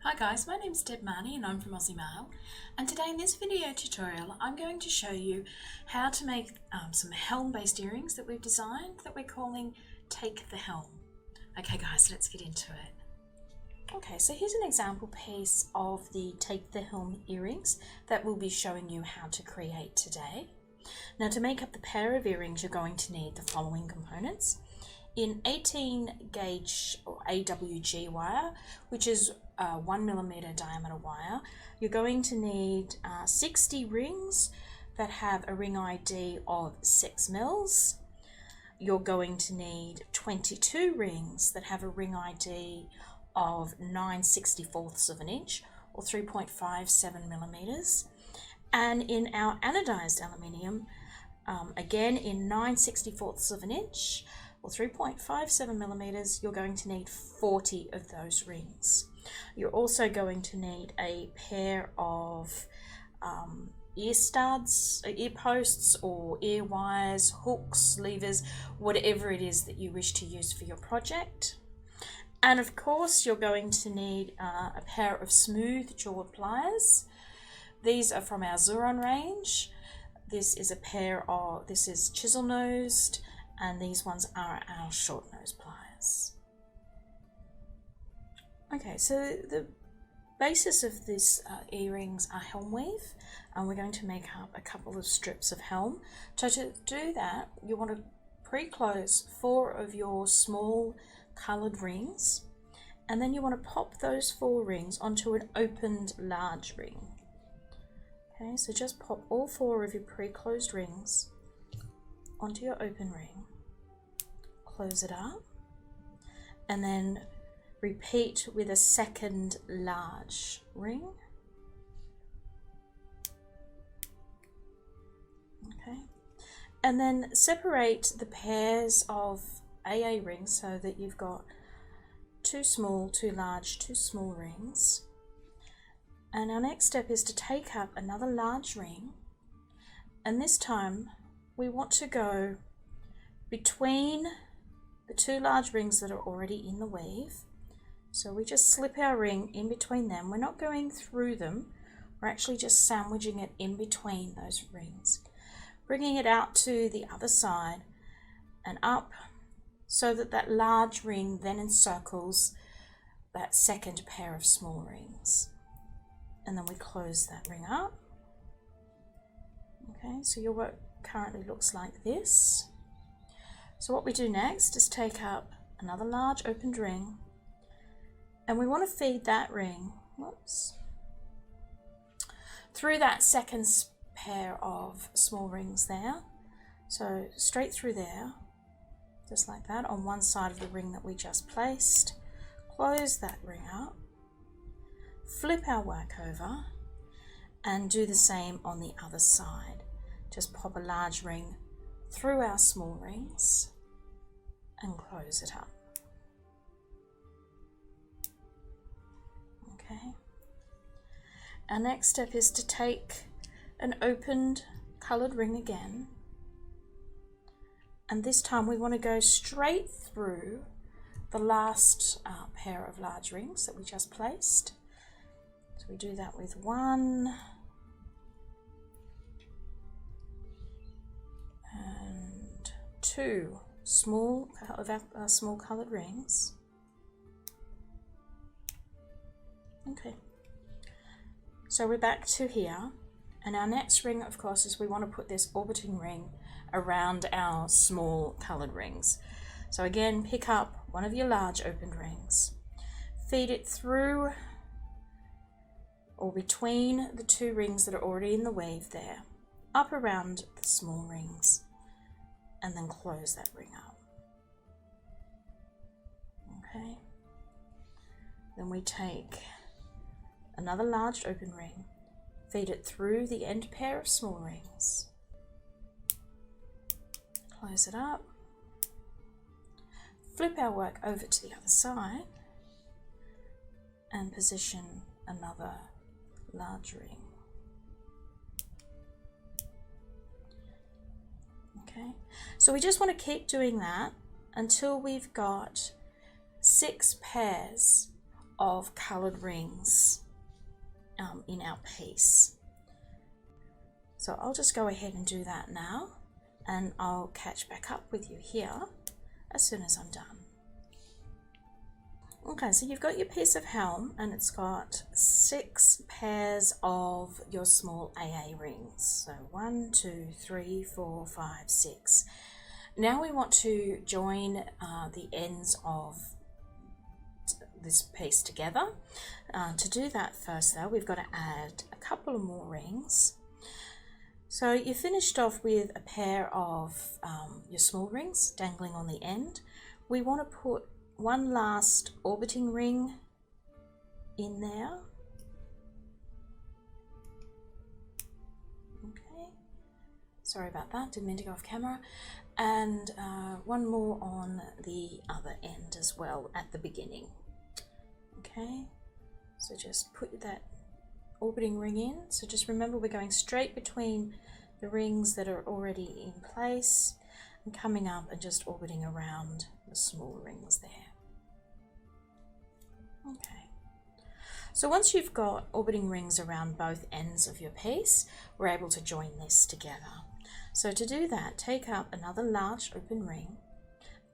Hi guys, my name is Deb Marnie and I'm from Aussie Maille, and today in this video tutorial I'm going to show you how to make some helm based earrings that we've designed that we're calling Take the Helm. Okay guys, let's get into it. Okay, so here's an example piece of the Take the Helm earrings that we'll be showing you how to create today. Now, to make up the pair of earrings you're going to need the following components. In 18 gauge or AWG wire, which is 1mm diameter wire, you're going to need 60 rings that have a ring ID of 6 mils. You're going to need 22 rings that have a ring ID of 9/64 of an inch or 3.57 millimeters. And in our anodized aluminium, again in 9/64 of an inch or 3.57 millimeters, you're going to need 40 of those rings. You're also going to need a pair of ear studs, ear posts or ear wires, hooks, levers, whatever it is that you wish to use for your project. And of course, you're going to need a pair of smooth jaw pliers. These are from our Xuron range. This is chisel nosed, and these ones are our short nose pliers. Okay, so the basis of this earrings are helm weave, and we're going to make up a couple of strips of helm. So to do that, you want to pre-close 4 of your small coloured rings, and then you want to pop those 4 rings onto an opened large ring. Okay, so just pop all 4 of your pre-closed rings onto your open ring, close it up, and then repeat with a second large ring. Okay, and then separate the pairs of AA rings so that you've got 2 small, 2 large, 2 small rings. And our next step is to take up another large ring, and this time we want to go between the 2 large rings that are already in the weave. So we just slip our ring in between them. We're not going through them, we're actually just sandwiching it in between those rings, bringing it out to the other side and up so that that large ring then encircles that second pair of small rings. And then we close that ring up. Okay, so your work currently looks like this. So what we do next is take up another large opened ring, and we want to feed that ring, through that second pair of small rings there. So straight through there, just like that, on one side of the ring that we just placed. Close that ring up, flip our work over, and do the same on the other side. Just pop a large ring through our small rings and close it up. Okay. Our next step is to take an opened coloured ring again, and this time we want to go straight through the last pair of large rings that we just placed. So we do that with 1 and 2 small coloured rings. Okay, so we're back to here, and our next ring, of course, is we want to put this orbiting ring around our small coloured rings. So again, pick up one of your large opened rings, feed it through or between the 2 rings that are already in the weave there, up around the small rings, and then close that ring up. Okay, then we take another large open ring, feed it through the end pair of small rings, close it up, flip our work over to the other side, and position another large ring. Okay, so we just want to keep doing that until we've got 6 pairs of coloured rings in our piece. So I'll just go ahead and do that now, and I'll catch back up with you here as soon as I'm done. Okay, so you've got your piece of helm and it's got 6 pairs of your small AA rings. So 1, 2, 3, 4, 5, 6. Now we want to join the ends of this piece together. To do that first though, we've got to add a couple of more rings. So you finished off with a pair of your small rings dangling on the end. We want to put one last orbiting ring in there. Okay, sorry about that, didn't mean to go off camera. And one more on the other end as well at the beginning. Okay, so just put that orbiting ring in. So just remember, we're going straight between the rings that are already in place and coming up and just orbiting around the small rings there. Okay, so once you've got orbiting rings around both ends of your piece, we're able to join this together. So to do that, take up another large open ring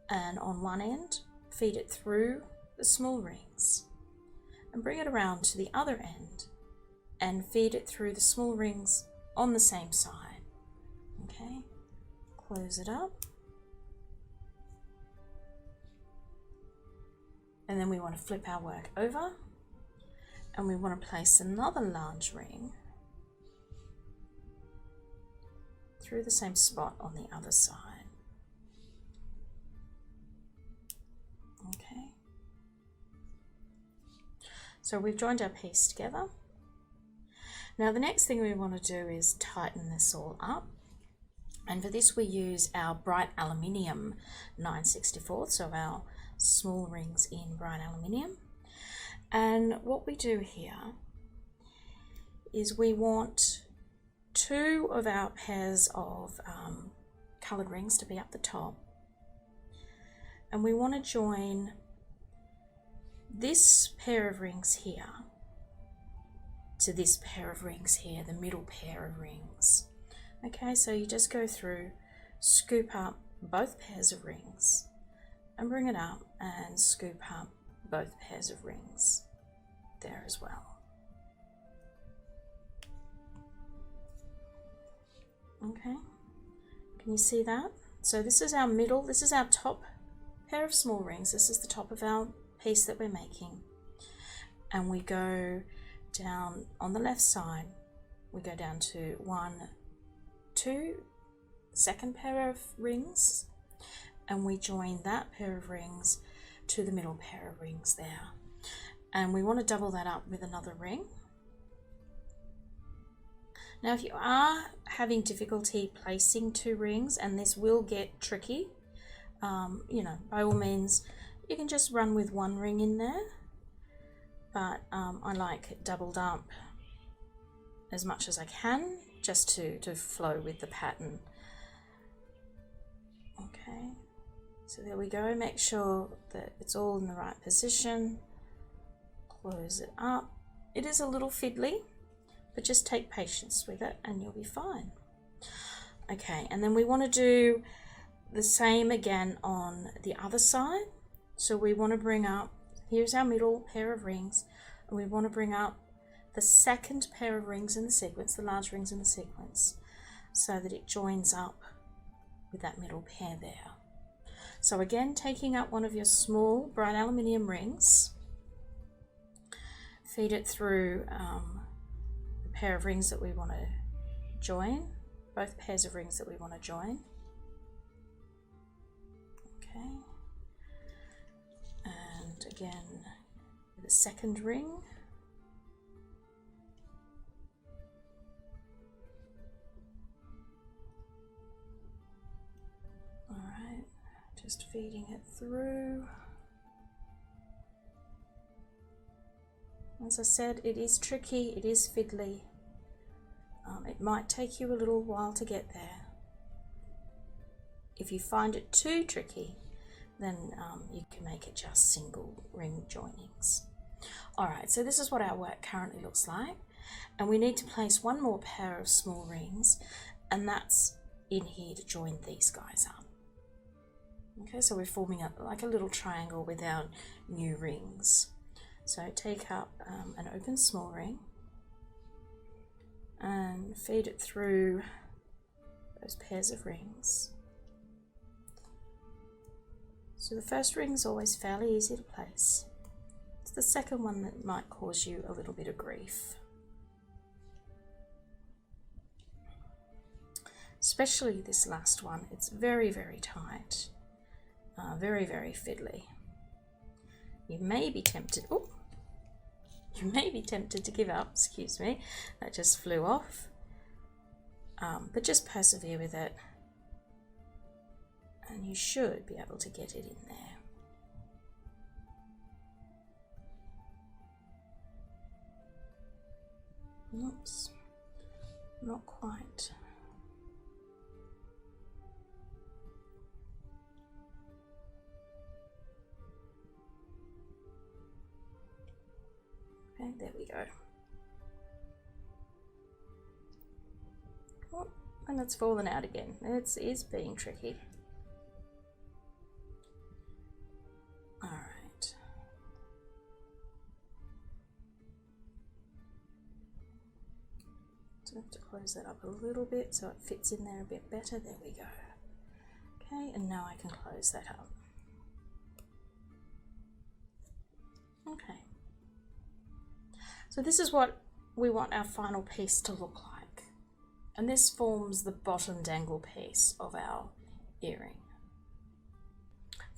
and on one end feed it through the small rings and bring it around to the other end and feed it through the small rings on the same side. Okay, close it up. And then we want to flip our work over and we want to place another large ring through the same spot on the other side. Okay, so we've joined our piece together. Now the next thing we want to do is tighten this all up, and for this we use our bright aluminium 9/64, so our small rings in bright aluminium. And what we do here is we want 2 of our pairs of coloured rings to be up the top, and we want to join this pair of rings here to this pair of rings here, the middle pair of rings. Okay, so you just go through, scoop up both pairs of rings and bring it up and scoop up both pairs of rings there as well. Okay, can you see that? So this is our middle, this is our top pair of small rings, this is the top of our piece that we're making, and we go down on the left side, we go down to 1, 2, second pair of rings, and we join that pair of rings to the middle pair of rings there, and we want to double that up with another ring. Now if you are having difficulty placing 2 rings, and this will get tricky, you know, by all means you can just run with 1 ring in there, but I like it doubled up as much as I can just to flow with the pattern. Okay, so there we go, make sure that it's all in the right position, close it up. It is a little fiddly, but just take patience with it and you'll be fine. Okay, and then we want to do the same again on the other side. So we want to bring up, here's our middle pair of rings, and we want to bring up the second pair of rings in the sequence, the large rings in the sequence, so that it joins up with that middle pair there. So again, taking up one of your small bright aluminium rings, feed it through the pair of rings that we want to join, both pairs of rings that we want to join. Okay, and again with a second ring. Alright, just feeding it through. As I said, it is tricky, it is fiddly. It might take you a little while to get there. If you find it too tricky, then you can make it just single ring joinings. Alright, so this is what our work currently looks like, and we need to place one more pair of small rings, and that's in here to join these guys up. Okay, so we're forming up like a little triangle with our new rings. So take up an open small ring and feed it through those pairs of rings. So the first ring is always fairly easy to place. It's the second one that might cause you a little bit of grief. Especially this last one, it's very, very tight, very, very fiddly. You may be tempted, to give up, excuse me, that just flew off, but just persevere with it and you should be able to get it in there. Oops, not quite. Okay, there we go. Oh, and it's fallen out again. It is being tricky. Alright. So I have to close that up a little bit so it fits in there a bit better. There we go. Okay, and now I can close that up. Okay. So this is what we want our final piece to look like. And this forms the bottom dangle piece of our earring.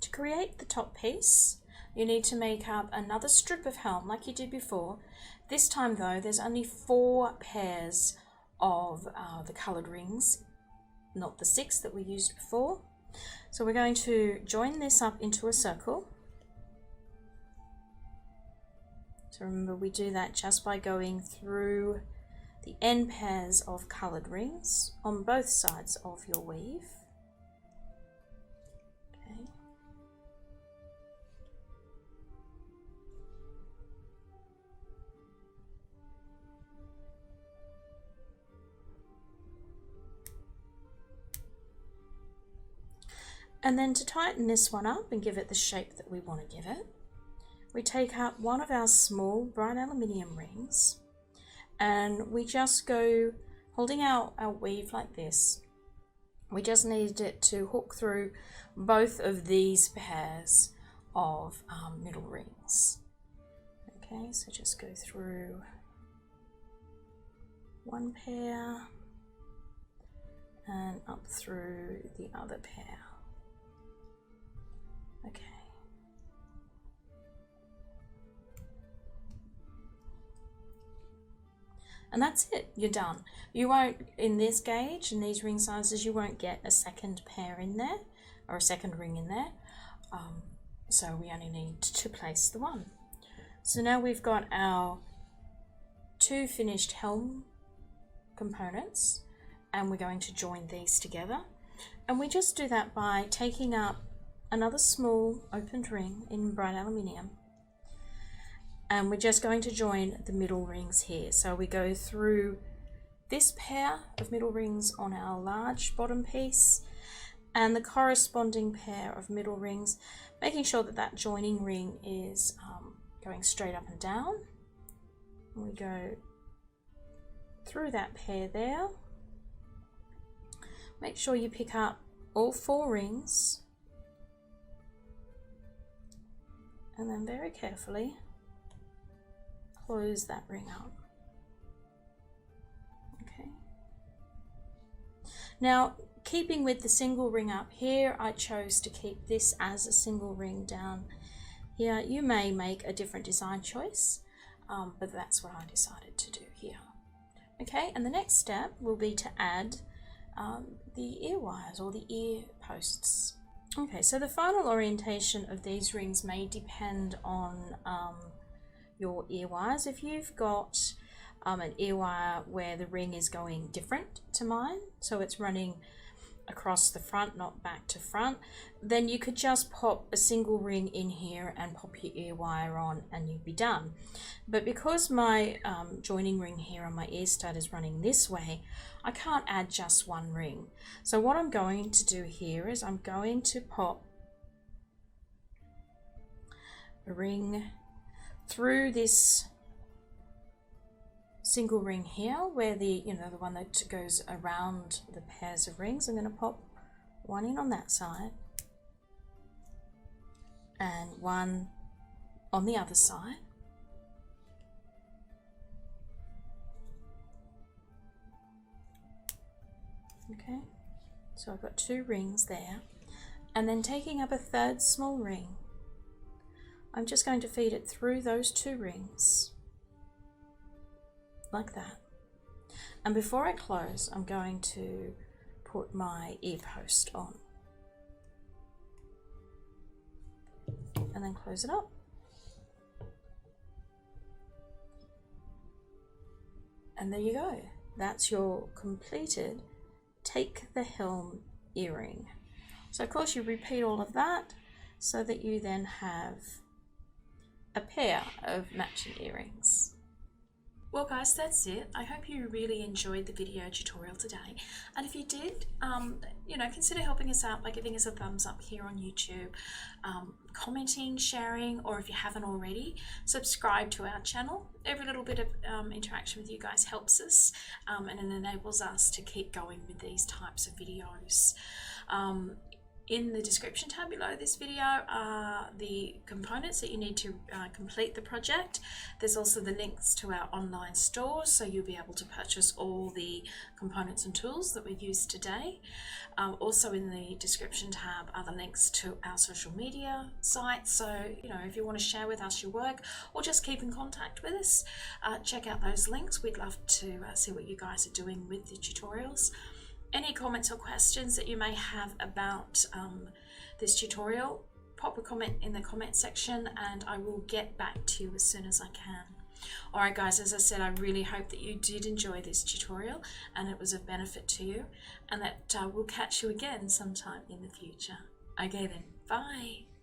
To create the top piece, you need to make up another strip of helm like you did before. This time though, there's only 4 pairs of the coloured rings, not the 6 that we used before. So we're going to join this up into a circle. So remember, we do that just by going through the end pairs of coloured rings on both sides of your weave. Okay. And then to tighten this one up and give it the shape that we want to give it, we take up one of our small bright aluminium rings and we just go holding our weave like this. We just need it to hook through both of these pairs of middle rings. Okay, so just go through one pair and up through the other pair. Okay. And that's it, you're done. You won't, in this gauge, in these ring sizes, you won't get a second pair in there, or a second ring in there. So we only need to place the one. So now we've got our 2 finished helm components, and we're going to join these together. And we just do that by taking up another small opened ring in bright aluminium. And we're just going to join the middle rings here. So we go through this pair of middle rings on our large bottom piece and the corresponding pair of middle rings, making sure that that joining ring is going straight up and down. And we go through that pair there. Make sure you pick up all 4 rings and then very carefully close that ring up. Okay. Now, keeping with the single ring up here, I chose to keep this as a single ring down here. You may make a different design choice, but that's what I decided to do here. Okay, and the next step will be to add the ear wires or the ear posts. Okay, so the final orientation of these rings may depend on your ear wires. If you've got an ear wire where the ring is going different to mine, so it's running across the front, not back to front, then you could just pop a single ring in here and pop your ear wire on and you'd be done. But because my joining ring here on my ear stud is running this way, I can't add just one ring. So what I'm going to do here is I'm going to pop a ring through this single ring here, where the the one that goes around the pairs of rings. I'm going to pop one in on that side and one on the other side. Okay, so I've got 2 rings there, and then taking up a third small ring, I'm just going to feed it through those 2 rings like that. And before I close, I'm going to put my ear post on and then close it up. And there you go. That's your completed Take the Helm earring. So of course you repeat all of that so that you then have a pair of matching earrings. Well guys, that's it. I hope you really enjoyed the video tutorial today, and if you did, consider helping us out by giving us a thumbs up here on YouTube, commenting, sharing, or if you haven't already, subscribe to our channel. Every little bit of interaction with you guys helps us, and it enables us to keep going with these types of videos. In the description tab below this video are the components that you need to complete the project. There's also the links to our online store, so you'll be able to purchase all the components and tools that we used today. Also in the description tab are the links to our social media sites, so if you want to share with us your work or just keep in contact with us, check out those links. We'd love to see what you guys are doing with the tutorials. Any comments or questions that you may have about this tutorial, pop a comment in the comment section and I will get back to you as soon as I can. Alright guys, as I said, I really hope that you did enjoy this tutorial and it was of benefit to you, and that we'll catch you again sometime in the future. Okay then, bye!